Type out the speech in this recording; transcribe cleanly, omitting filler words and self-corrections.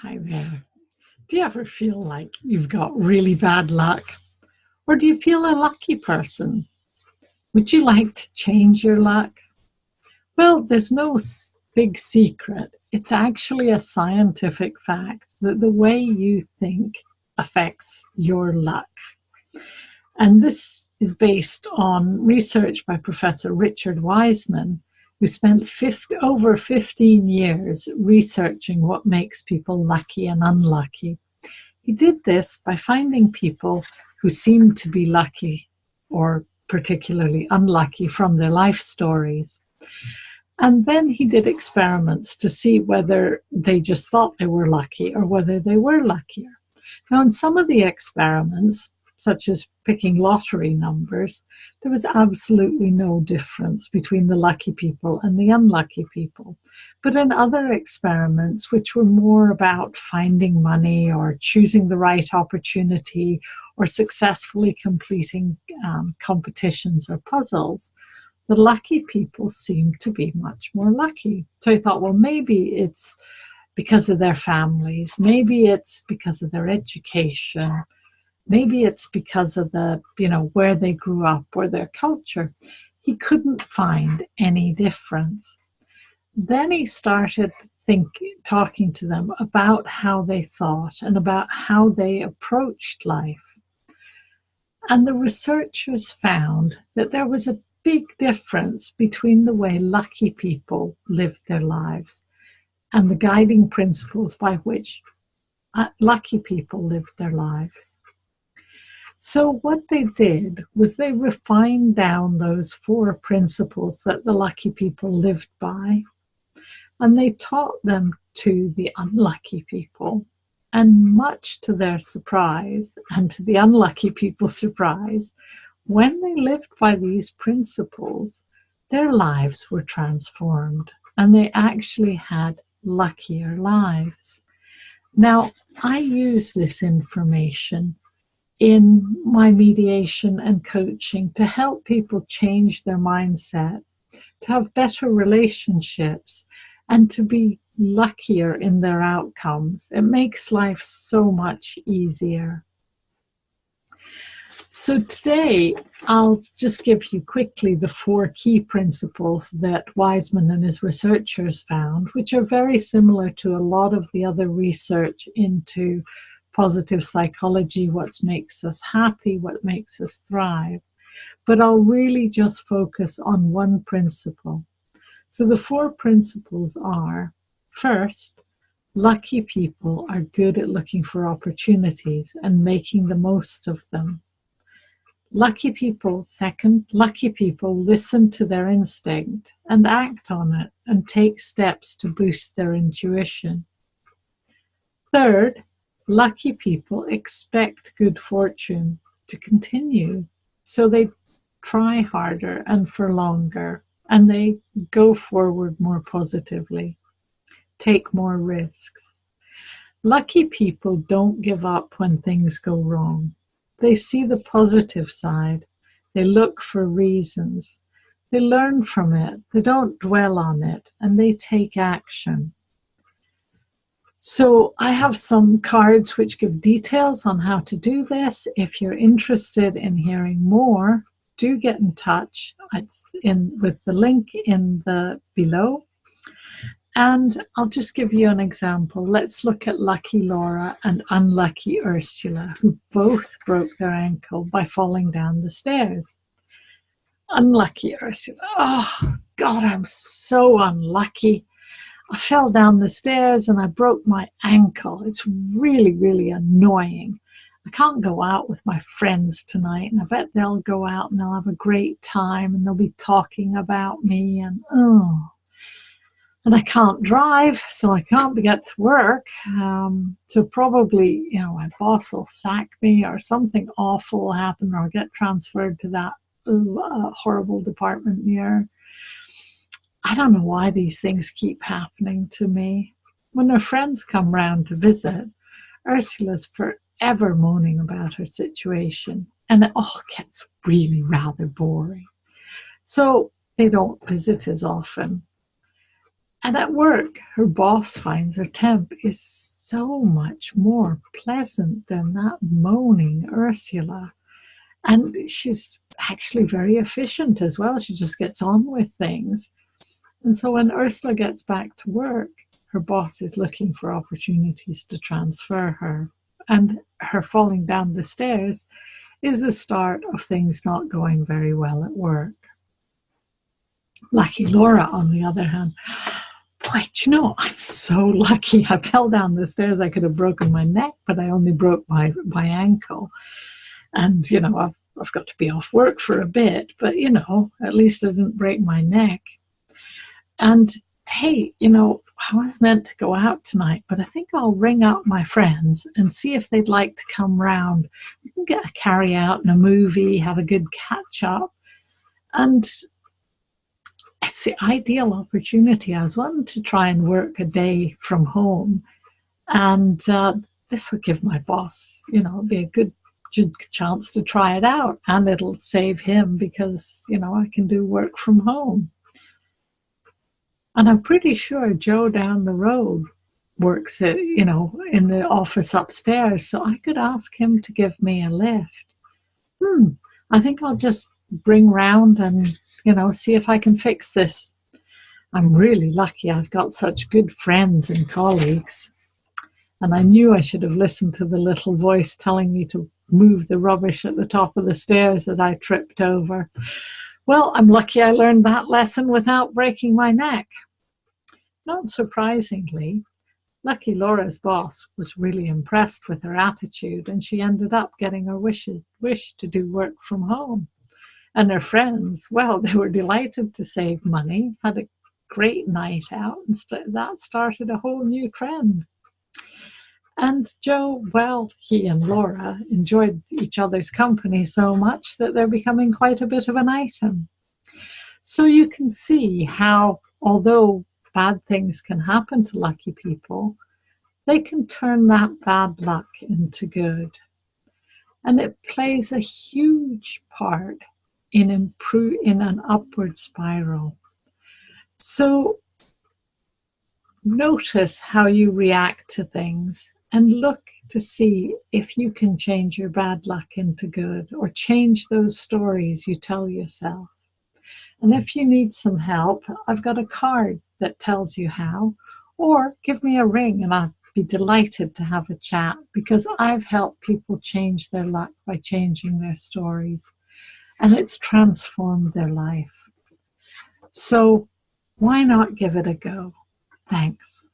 Hi there. Do you ever feel like you've got really bad luck? Or do you feel a lucky person? Would you like to change your luck? Well, there's no big secret. It's actually a scientific fact that the way you think affects your luck. And this is based on research by Professor Richard Wiseman, who spent over 15 years researching what makes people lucky and unlucky. He did this by finding people who seemed to be lucky or particularly unlucky from their life stories. And then he did experiments to see whether they just thought they were lucky or whether they were luckier. Now, in some of the experiments, such as picking lottery numbers, there was absolutely no difference between the lucky people and the unlucky people. But in other experiments, which were more about finding money or choosing the right opportunity or successfully completing competitions or puzzles, the lucky people seemed to be much more lucky. So I thought, well, maybe it's because of their families, maybe it's because of their education, maybe it's because of where they grew up or their culture. He couldn't find any difference. Then he started talking to them about how they thought and about how they approached life. And the researchers found that there was a big difference between the way lucky people lived their lives and the guiding principles by which lucky people lived their lives. So what they did was they refined down those 4 principles that the lucky people lived by, and they taught them to the unlucky people. And much to their surprise, and to the unlucky people's surprise, when they lived by these principles, their lives were transformed, and they actually had luckier lives. Now, I use this information in my mediation and coaching to help people change their mindset, to have better relationships, and to be luckier in their outcomes. It makes life so much easier. So today, I'll just give you quickly the 4 key principles that Wiseman and his researchers found, which are very similar to a lot of the other research into positive psychology, what makes us happy, what makes us thrive. But I'll really just focus on one principle. So the 4 principles are, first, lucky people are good at looking for opportunities and making the most of them. Second, lucky people listen to their instinct and act on it and take steps to boost their intuition. Third, lucky people expect good fortune to continue, so they try harder and for longer, and they go forward more positively, take more risks. Lucky people don't give up when things go wrong. They see the positive side. They look for reasons. They learn from it. They don't dwell on it, and they take action. So I have some cards which give details on how to do this. If you're interested in hearing more, do get in touch. It's with the link in the below. And I'll just give you an example. Let's look at lucky Laura and unlucky Ursula, who both broke their ankle by falling down the stairs. Unlucky Ursula. Oh, God, I'm so unlucky. I fell down the stairs and I broke my ankle. It's really, really annoying. I can't go out with my friends tonight, and I bet they'll go out and they'll have a great time and they'll be talking about me, and I can't drive, so I can't get to work. So probably, my boss will sack me or something awful will happen, or I'll get transferred to that horrible department near. I don't know why these things keep happening to me. When her friends come round to visit, Ursula's forever moaning about her situation, and it all gets really rather boring. So they don't visit as often. And at work, her boss finds her temp is so much more pleasant than that moaning Ursula. And she's actually very efficient as well. She just gets on with things. And so when Ursula gets back to work, her boss is looking for opportunities to transfer her. And her falling down the stairs is the start of things not going very well at work. Lucky Laura, on the other hand, boy, do you know, I'm so lucky. I fell down the stairs. I could have broken my neck, but I only broke my ankle. And, you know, I've got to be off work for a bit, but, you know, at least I didn't break my neck. And, hey, you know, I was meant to go out tonight, but I think I'll ring up my friends and see if they'd like to come round. We can get a carry out and a movie, have a good catch up. And it's the ideal opportunity. I was wanting to try and work a day from home. And this will give my boss, you know, be a good chance to try it out. And it'll save him because, you know, I can do work from home. And I'm pretty sure Joe down the road works at, you know, in the office upstairs. So I could ask him to give me a lift. I think I'll just bring round and, you know, see if I can fix this. I'm really lucky I've got such good friends and colleagues. And I knew I should have listened to the little voice telling me to move the rubbish at the top of the stairs that I tripped over. Well, I'm lucky I learned that lesson without breaking my neck. Not surprisingly, Lucky Laura's boss was really impressed with her attitude, and she ended up getting her wish to do work from home. And her friends, well, they were delighted to save money, had a great night out, and that started a whole new trend. And Joe, well, he and Laura enjoyed each other's company so much that they're becoming quite a bit of an item. So you can see how, although bad things can happen to lucky people, they can turn that bad luck into good. And it plays a huge part in an upward spiral. So notice how you react to things and look to see if you can change your bad luck into good, or change those stories you tell yourself. And if you need some help, I've got a card that tells you how, or give me a ring and I'll be delighted to have a chat, because I've helped people change their luck by changing their stories, and it's transformed their life. So why not give it a go? Thanks.